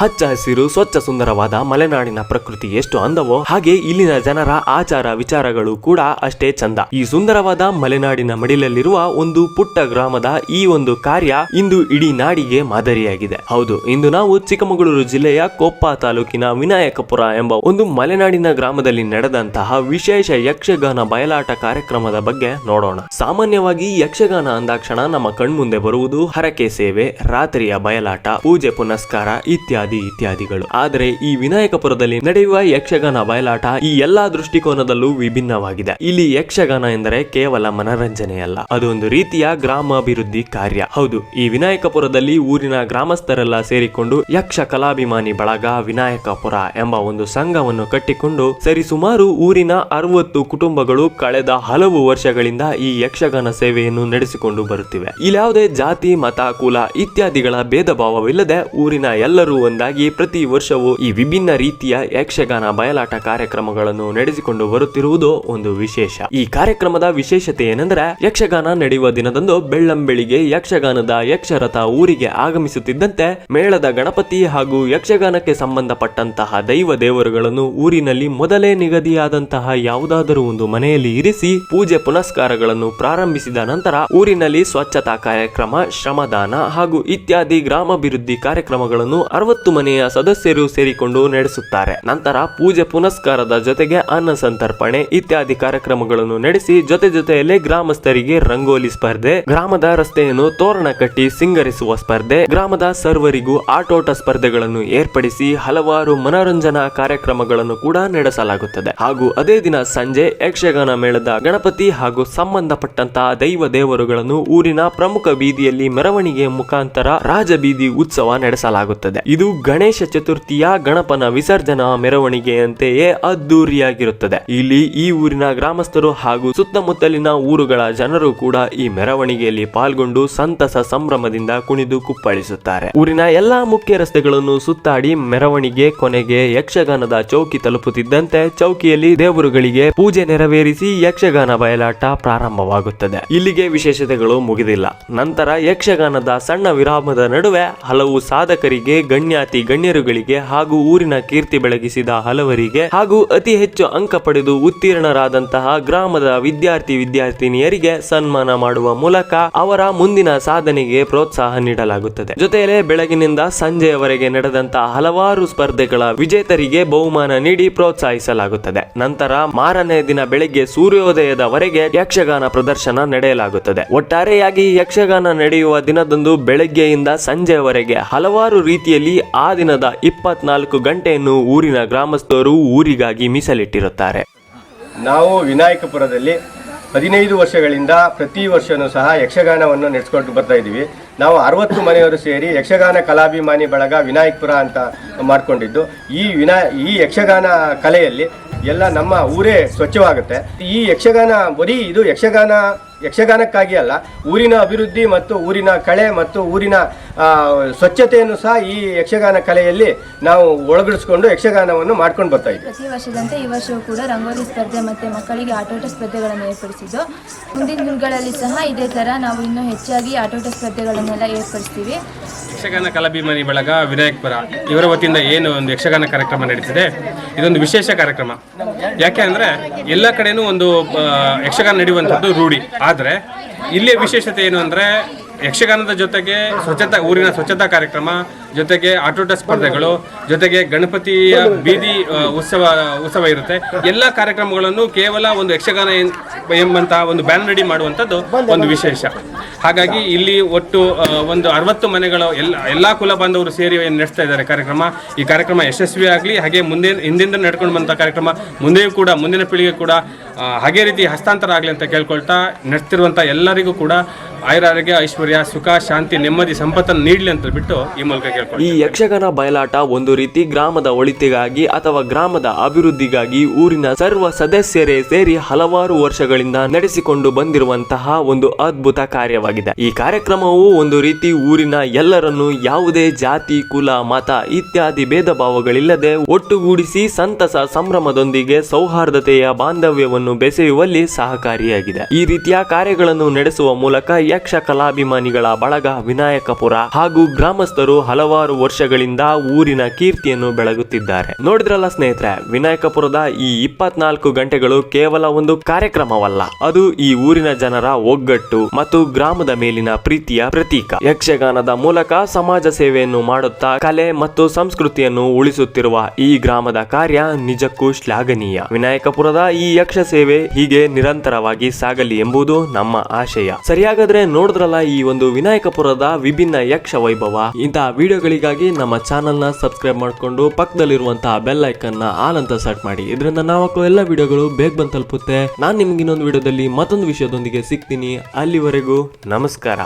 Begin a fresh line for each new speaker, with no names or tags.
ಹಚ್ಚ ಹಸಿರು ಸ್ವಚ್ಛ ಸುಂದರವಾದ ಮಲೆನಾಡಿನ ಪ್ರಕೃತಿ ಎಷ್ಟು ಅಂದವೋ ಹಾಗೆ ಇಲ್ಲಿನ ಜನರ ಆಚಾರ ವಿಚಾರಗಳು ಕೂಡ ಅಷ್ಟೇ ಚಂದ. ಈ ಸುಂದರವಾದ ಮಲೆನಾಡಿನ ಮಡಿಲಲ್ಲಿರುವ ಒಂದು ಪುಟ್ಟ ಗ್ರಾಮದ ಈ ಒಂದು ಕಾರ್ಯ ಇಂದು ಇಡೀ ನಾಡಿಗೆ ಮಾದರಿಯಾಗಿದೆ. ಹೌದು, ಇಂದು ನಾವು ಚಿಕ್ಕಮಗಳೂರು ಜಿಲ್ಲೆಯ ಕೊಪ್ಪ ತಾಲೂಕಿನ ವಿನಾಯಕಪುರ ಎಂಬ ಒಂದು ಮಲೆನಾಡಿನ ಗ್ರಾಮದಲ್ಲಿ ನಡೆದಂತಹ ವಿಶೇಷ ಯಕ್ಷಗಾನ ಬಯಲಾಟ ಕಾರ್ಯಕ್ರಮದ ಬಗ್ಗೆ ನೋಡೋಣ. ಸಾಮಾನ್ಯವಾಗಿ ಯಕ್ಷಗಾನ ಅಂದಾಕ್ಷಣ ನಮ್ಮ ಕಣ್ಮುಂದೆ ಬರುವುದು ಹರಕೆ ಸೇವೆ, ರಾತ್ರಿಯ ಬಯಲಾಟ, ಪೂಜೆ ಪುನಸ್ಕಾರ ಇತ್ಯಾದಿಗಳು. ಆದರೆ ಈ ವಿನಾಯಕಪುರದಲ್ಲಿ ನಡೆಯುವ ಯಕ್ಷಗಾನ ಬಯಲಾಟ ಈ ಎಲ್ಲಾ ದೃಷ್ಟಿಕೋನದಲ್ಲೂ ವಿಭಿನ್ನವಾಗಿದೆ. ಇಲ್ಲಿ ಯಕ್ಷಗಾನ ಎಂದರೆ ಕೇವಲ ಮನರಂಜನೆಯಲ್ಲ, ಅದು ಒಂದು ರೀತಿಯ ಗ್ರಾಮಾಭಿವೃದ್ಧಿ ಕಾರ್ಯ. ಹೌದು, ಈ ವಿನಾಯಕಪುರದಲ್ಲಿ ಊರಿನ ಗ್ರಾಮಸ್ಥರೆಲ್ಲ ಸೇರಿಕೊಂಡು ಯಕ್ಷ ಕಲಾಭಿಮಾನಿ ಬಳಗ ವಿನಾಯಕಪುರ ಎಂಬ ಒಂದು ಸಂಘವನ್ನು ಕಟ್ಟಿಕೊಂಡು ಸರಿಸುಮಾರು ಊರಿನ 60 ಕುಟುಂಬಗಳು ಕಳೆದ ಹಲವು ವರ್ಷಗಳಿಂದ ಈ ಯಕ್ಷಗಾನ ಸೇವೆಯನ್ನು ನಡೆಸಿಕೊಂಡು ಬರುತ್ತಿವೆ. ಇಲ್ಯಾವುದೇ ಜಾತಿ, ಮತ, ಕುಲ ಇತ್ಯಾದಿಗಳ ಭೇದ ಭಾವವಿಲ್ಲದೆ ಊರಿನ ಎಲ್ಲರೂ ಒಂದಾಗಿ ಪ್ರತಿ ವರ್ಷವೂ ಈ ವಿಭಿನ್ನ ರೀತಿಯ ಯಕ್ಷಗಾನ ಬಯಲಾಟ ಕಾರ್ಯಕ್ರಮಗಳನ್ನು ನಡೆಸಿಕೊಂಡು ಬರುತ್ತಿರುವುದು ಒಂದು ವಿಶೇಷ. ಈ ಕಾರ್ಯಕ್ರಮದ ವಿಶೇಷತೆ ಏನೆಂದರೆ, ಯಕ್ಷಗಾನ ನಡೆಯುವ ದಿನದಂದು ಬೆಳ್ಳಂಬೆಳಿಗ್ಗೆ ಯಕ್ಷಗಾನದ ಯಕ್ಷರಥ ಊರಿಗೆ ಆಗಮಿಸುತ್ತಿದ್ದಂತೆ ಮೇಳದ ಗಣಪತಿ ಹಾಗೂ ಯಕ್ಷಗಾನಕ್ಕೆ ಸಂಬಂಧಪಟ್ಟಂತಹ ದೈವ ದೇವರುಗಳನ್ನು ಊರಿನಲ್ಲಿ ಮೊದಲೇ ನಿಗದಿಯಾದಂತಹ ಯಾವುದಾದರೂ ಒಂದು ಮನೆಯಲ್ಲಿ ಇರಿಸಿ ಪೂಜೆ ಪುನಸ್ಕಾರಗಳನ್ನು ಪ್ರಾರಂಭಿಸಿದ ನಂತರ ಊರಿನಲ್ಲಿ ಸ್ವಚ್ಛತಾ ಕಾರ್ಯಕ್ರಮ, ಶ್ರಮದಾನ ಹಾಗೂ ಇತ್ಯಾದಿ ಗ್ರಾಮಾಭಿವೃದ್ಧಿ ಕಾರ್ಯಕ್ರಮಗಳನ್ನು 60 ಮನೆಯ ಸದಸ್ಯರು ಸೇರಿಕೊಂಡು ನಡೆಸುತ್ತಾರೆ. ನಂತರ ಪೂಜೆ ಪುನಸ್ಕಾರದ ಜೊತೆಗೆ ಅನ್ನ ಸಂತರ್ಪಣೆ ಇತ್ಯಾದಿ ಕಾರ್ಯಕ್ರಮಗಳನ್ನು ನಡೆಸಿ ಜೊತೆಯಲ್ಲೇ ಗ್ರಾಮಸ್ಥರಿಗೆ ರಂಗೋಲಿ ಸ್ಪರ್ಧೆ, ಗ್ರಾಮದ ರಸ್ತೆಯನ್ನು ತೋರಣ ಕಟ್ಟಿ ಸಿಂಗರಿಸುವ ಸ್ಪರ್ಧೆ, ಗ್ರಾಮದ ಸರ್ವರಿಗೂ ಆಟೋಟ ಸ್ಪರ್ಧೆಗಳನ್ನು ಏರ್ಪಡಿಸಿ ಹಲವಾರು ಮನೋರಂಜನಾ ಕಾರ್ಯಕ್ರಮಗಳನ್ನು ಕೂಡ ನಡೆಸಲಾಗುತ್ತದೆ. ಹಾಗೂ ಅದೇ ದಿನ ಸಂಜೆ ಯಕ್ಷಗಾನ ಮೇಳದ ಗಣಪತಿ ಹಾಗೂ ಸಂಬಂಧಪಟ್ಟಂತಹ ದೈವ ದೇವರುಗಳನ್ನು ಊರಿನ ಪ್ರಮುಖ ಬೀದಿಯಲ್ಲಿ ಮೆರವಣಿಗೆ ಮುಖಾಂತರ ರಾಜಬೀದಿ ಉತ್ಸವ ನಡೆಸಲಾಗುತ್ತದೆ. ಇದು ಗಣೇಶ ಚತುರ್ಥಿಯ ಗಣಪನ ವಿಸರ್ಜನಾ ಮೆರವಣಿಗೆಯಂತೆಯೇ ಅದ್ದೂರಿಯಾಗಿರುತ್ತದೆ. ಇಲ್ಲಿ ಈ ಊರಿನ ಗ್ರಾಮಸ್ಥರು ಹಾಗೂ ಸುತ್ತಮುತ್ತಲಿನ ಊರುಗಳ ಜನರು ಕೂಡ ಈ ಮೆರವಣಿಗೆಯಲ್ಲಿ ಪಾಲ್ಗೊಂಡು ಸಂತಸ ಸಂಭ್ರಮದಿಂದ ಕುಣಿದು ಕುಪ್ಪಳಿಸುತ್ತಾರೆ. ಊರಿನ ಎಲ್ಲಾ ಮುಖ್ಯ ರಸ್ತೆಗಳನ್ನು ಸುತ್ತಾಡಿ ಮೆರವಣಿಗೆ ಕೊನೆಗೆ ಯಕ್ಷಗಾನದ ಚೌಕಿ ತಲುಪುತ್ತಿದ್ದಂತೆ ಚೌಕಿಯಲ್ಲಿ ದೇವರುಗಳಿಗೆ ಪೂಜೆ ನೆರವೇರಿಸಿ ಯಕ್ಷಗಾನ ಬಯಲಾಟ ಪ್ರಾರಂಭವಾಗುತ್ತದೆ. ಇಲ್ಲಿಗೆ ವಿಶೇಷತೆಗಳು ಮುಗಿದಿಲ್ಲ. ನಂತರ ಯಕ್ಷಗಾನದ ಸಣ್ಣ ವಿರಾಮದ ನಡುವೆ ಹಲವು ಸಾಧಕರಿಗೆ, ಗಣ್ಯರುಗಳಿಗೆ ಹಾಗೂ ಊರಿನ ಕೀರ್ತಿ ಬೆಳಗಿಸಿದ ಹಲವರಿಗೆ ಹಾಗೂ ಅತಿ ಹೆಚ್ಚು ಅಂಕ ಪಡೆದು ಉತ್ತೀರ್ಣರಾದಂತಹ ಗ್ರಾಮದ ವಿದ್ಯಾರ್ಥಿನಿಯರಿಗೆ ಸನ್ಮಾನ ಮಾಡುವ ಮೂಲಕ ಅವರ ಮುಂದಿನ ಸಾಧನೆಗೆ ಪ್ರೋತ್ಸಾಹ ನೀಡಲಾಗುತ್ತದೆ. ಜೊತೆಯಲ್ಲೇ ಬೆಳಗಿನಿಂದ ಸಂಜೆಯವರೆಗೆ ನಡೆದಂತಹ ಹಲವಾರು ಸ್ಪರ್ಧೆಗಳ ವಿಜೇತರಿಗೆ ಬಹುಮಾನ ನೀಡಿ ಪ್ರೋತ್ಸಾಹಿಸಲಾಗುತ್ತದೆ. ನಂತರ ಮಾರನೇ ದಿನ ಬೆಳಗ್ಗೆ ಸೂರ್ಯೋದಯದವರೆಗೆ ಯಕ್ಷಗಾನ ಪ್ರದರ್ಶನ ನಡೆಯಲಾಗುತ್ತದೆ. ಒಟ್ಟಾರೆಯಾಗಿ ಯಕ್ಷಗಾನ ನಡೆಯುವ ದಿನದಂದು ಬೆಳಗ್ಗೆಯಿಂದ ಸಂಜೆಯವರೆಗೆ ಹಲವಾರು ರೀತಿಯಲ್ಲಿ ಆ ದಿನದ 24 ಗಂಟೆಯನ್ನು ಊರಿನ ಗ್ರಾಮಸ್ಥರು ಊರಿಗಾಗಿ ಮೀಸಲಿಟ್ಟಿರುತ್ತಾರೆ.
ನಾವು ವಿನಾಯಕಪುರದಲ್ಲಿ 15 ವರ್ಷಗಳಿಂದ ಪ್ರತಿ ವರ್ಷನೂ ಸಹ ಯಕ್ಷಗಾನವನ್ನು ನಡೆಸ್ಕೊಂಡು ಬರ್ತಾ ಇದ್ದೀವಿ. ನಾವು 60 ಮನೆಯವರು ಸೇರಿ ಯಕ್ಷಗಾನ ಕಲಾಭಿಮಾನಿ ಬಳಗ ವಿನಾಯಕಪುರ ಅಂತ ಮಾಡಿಕೊಂಡಿದ್ದು, ಈ ಯಕ್ಷಗಾನ ಕಲೆಯಲ್ಲಿ ಎಲ್ಲ ನಮ್ಮ ಊರೇ ಸ್ವಚ್ಛವಾಗುತ್ತೆ. ಈ ಯಕ್ಷಗಾನ ಬರೀ ಇದು ಯಕ್ಷಗಾನಕ್ಕಾಗಿ ಅಲ್ಲ, ಊರಿನ ಅಭಿವೃದ್ಧಿ ಮತ್ತು ಊರಿನ ಕಳೆ ಮತ್ತು ಊರಿನ ಸ್ವಚ್ಛತೆಯನ್ನು ಸಹ ಈ ಯಕ್ಷಗಾನ ಕಲೆಯಲ್ಲಿ ನಾವು ಒಳಗಡಿಸಿಕೊಂಡು ಯಕ್ಷಗಾನವನ್ನು ಮಾಡ್ಕೊಂಡು ಬರ್ತಾ ಇದ್ದೀವಿ.
ಪ್ರತಿ ವರ್ಷದಂತೆ ಈ ವರ್ಷವೂ ಕೂಡ ರಂಗೋಲಿ ಸ್ಪರ್ಧೆ ಮತ್ತು ಮಕ್ಕಳಿಗೆ ಆಟೋಟ ಸ್ಪರ್ಧೆಗಳನ್ನು ಏರ್ಪಡಿಸಿದ್ದು, ಮುಂದಿನ ದಿನಗಳಲ್ಲಿ ಸಹ ಇದೇ ಥರ ನಾವು ಇನ್ನೂ ಹೆಚ್ಚಾಗಿ ಆಟೋಟ ಸ್ಪರ್ಧೆಗಳನ್ನೆಲ್ಲ ಏರ್ಪಡಿಸ್ತೀವಿ.
ಯಕ್ಷಗಾನ ಕಲಾಭಿಮಾನಿ ಬಳಗ ವಿನಾಯಕಪುರ ಇವರ ವತಿಯಿಂದ ಏನು ಒಂದು ಯಕ್ಷಗಾನ ಕಾರ್ಯಕ್ರಮ ನಡೀತಿದೆ, ಇದೊಂದು ವಿಶೇಷ ಕಾರ್ಯಕ್ರಮ. ಯಾಕೆ ಅಂದರೆ ಎಲ್ಲ ಕಡೆನೂ ಒಂದು ಯಕ್ಷಗಾನ ನಡೆಯುವಂಥದ್ದು ರೂಢಿ. ಆದರೆ ಇಲ್ಲಿಯ ವಿಶೇಷತೆ ಏನು ಅಂದರೆ, ಯಕ್ಷಗಾನದ ಜೊತೆಗೆ ಊರಿನ ಸ್ವಚ್ಛತಾ ಕಾರ್ಯಕ್ರಮ, ಜೊತೆಗೆ ಆಟೋಟ ಸ್ಪರ್ಧೆಗಳು, ಜೊತೆಗೆ ಗಣಪತಿಯ ಬೀದಿ ಉತ್ಸವ ಇರುತ್ತೆ. ಎಲ್ಲ ಕಾರ್ಯಕ್ರಮಗಳನ್ನು ಕೇವಲ ಒಂದು ಯಕ್ಷಗಾನ ಎಂಬಂತಹ ಒಂದು ಬ್ಯಾನರ್ ರೆಡಿ ಮಾಡುವಂಥದ್ದು ಒಂದು ವಿಶೇಷ. ಹಾಗಾಗಿ ಇಲ್ಲಿ ಒಟ್ಟು ಒಂದು 60 ಮನೆಗಳು ಎಲ್ಲ ಕುಲ ಬಾಂಧವರು ಸೇರಿ ನಡೆಸ್ತಾ ಇದ್ದಾರೆ ಕಾರ್ಯಕ್ರಮ. ಈ ಕಾರ್ಯಕ್ರಮ ಯಶಸ್ವಿ ಆಗಲಿ, ಹಾಗೆ ಹಿಂದಿಂದ ನಡ್ಕೊಂಡು ಬಂದ ಕಾರ್ಯಕ್ರಮ ಮುಂದೆಯೂ ಕೂಡ ಮುಂದಿನ ಪೀಳಿಗೆ ಕೂಡ ಹಾಗೆ ರೀತಿ ಹಸ್ತಾಂತರ ಆಗಲಿ ಅಂತ ಕೇಳ್ಕೊಳ್ತಾ, ನಡೆಸ್ತಿರುವಂಥ ಎಲ್ಲರಿಗೂ ಕೂಡ ಆಯುರಾರೋಗ್ಯ, ಐಶ್ವರ್ಯ, ಸುಖ, ಶಾಂತಿ, ನೆಮ್ಮದಿ, ಸಂಪತ್ತನ್ನು ನೀಡಲಿ ಅಂತ ಬಿಟ್ಟು ಈ ಮೂಲಕ ಕೇಳ್ಕೊಳ್ಳಿ.
ಈ ಯಕ್ಷಗಾನ ಬಯಲಾಟ ಒಂದು ರೀತಿ ಗ್ರಾಮದ ಒಳಿತಿಗಾಗಿ ಅಥವಾ ಗ್ರಾಮದ ಅಭಿವೃದ್ಧಿಗಾಗಿ ಊರಿನ ಸರ್ವ ಸದಸ್ಯರೇ ಸೇರಿ ಹಲವಾರು ವರ್ಷಗಳಿಂದ ನಡೆಸಿಕೊಂಡು ಬಂದಿರುವಂತಹ ಒಂದು ಅದ್ಭುತ ಕಾರ್ಯವಾಗಿದೆ. ಈ ಕಾರ್ಯಕ್ರಮವು ಒಂದು ರೀತಿ ಊರಿನ ಎಲ್ಲರನ್ನು ಯಾವುದೇ ಜಾತಿ, ಕುಲ, ಮತ ಇತ್ಯಾದಿ ಭೇದ ಭಾವಗಳಿಲ್ಲದೆ ಒಟ್ಟುಗೂಡಿಸಿ ಸಂತಸ ಸಂಭ್ರಮದೊಂದಿಗೆ ಸೌಹಾರ್ದತೆಯ ಬಾಂಧವ್ಯವನ್ನು ಬೆಸೆಯುವಲ್ಲಿ ಸಹಕಾರಿಯಾಗಿದೆ. ಈ ರೀತಿಯ ಕಾರ್ಯಗಳನ್ನು ನಡೆಸುವ ಮೂಲಕ ಯಕ್ಷ ಕಲಾಭಿಮಾನಿಗಳ ಬಳಗ ವಿನಾಯಕಪುರ ಹಾಗೂ ಗ್ರಾಮಸ್ಥರು ಹಲವಾರು ಹಲವಾರು ವರ್ಷಗಳಿಂದ ಊರಿನ ಕೀರ್ತಿಯನ್ನು ಬೆಳಗುತ್ತಿದ್ದಾರೆ. ನೋಡಿದ್ರಲ್ಲ ಸ್ನೇಹಿತರೆ, ವಿನಾಯಕಪುರದ ಈ 24 ಗಂಟೆಗಳು ಕೇವಲ ಒಂದು ಕಾರ್ಯಕ್ರಮವಲ್ಲ, ಅದು ಈ ಊರಿನ ಜನರ ಒಗ್ಗಟ್ಟು ಮತ್ತು ಗ್ರಾಮದ ಮೇಲಿನ ಪ್ರೀತಿಯ ಪ್ರತೀಕ. ಯಕ್ಷಗಾನದ ಮೂಲಕ ಸಮಾಜ ಸೇವೆಯನ್ನು ಮಾಡುತ್ತಾ ಕಲೆ ಮತ್ತು ಸಂಸ್ಕೃತಿಯನ್ನು ಉಳಿಸುತ್ತಿರುವ ಈ ಗ್ರಾಮದ ಕಾರ್ಯ ನಿಜಕ್ಕೂ ಶ್ಲಾಘನೀಯ. ವಿನಾಯಕಪುರದ ಈ ಯಕ್ಷ ಸೇವೆ ಹೀಗೆ ನಿರಂತರವಾಗಿ ಸಾಗಲಿ ಎಂಬುದು ನಮ್ಮ ಆಶಯ. ಸರಿಯಾಗಾದ್ರೆ ನೋಡಿದ್ರಲ್ಲ ಈ ಒಂದು ವಿನಾಯಕಪುರದ ವಿಭಿನ್ನ ಯಕ್ಷ ವೈಭವ. ಇಂತಹ ವಿಡಿಯೋಗಳಿಗಾಗಿ ನಮ್ಮ ಚಾನೆಲ್ ನ ಸಬ್ಸ್ಕ್ರೈಬ್ ಮಾಡಿಕೊಂಡು ಪಕ್ಕದಲ್ಲಿರುವಂತಹ ಬೆಲ್ ಐಕನ್ ನ ಆಲ್ ಅಂತ ಸೆಟ್ ಮಾಡಿ. ಇದರಿಂದ ನಾವು ಎಲ್ಲ ವಿಡಿಯೋಗಳು ಬೇಗ ಬಂದು ತಲುಪುತ್ತೆ. ನಾನು ನಿಮ್ಗೆ ಇನ್ನೊಂದು ವಿಡಿಯೋದಲ್ಲಿ ಮತ್ತೊಂದು ವಿಷಯದೊಂದಿಗೆ ಸಿಗ್ತೀನಿ. ಅಲ್ಲಿವರೆಗೂ ನಮಸ್ಕಾರ.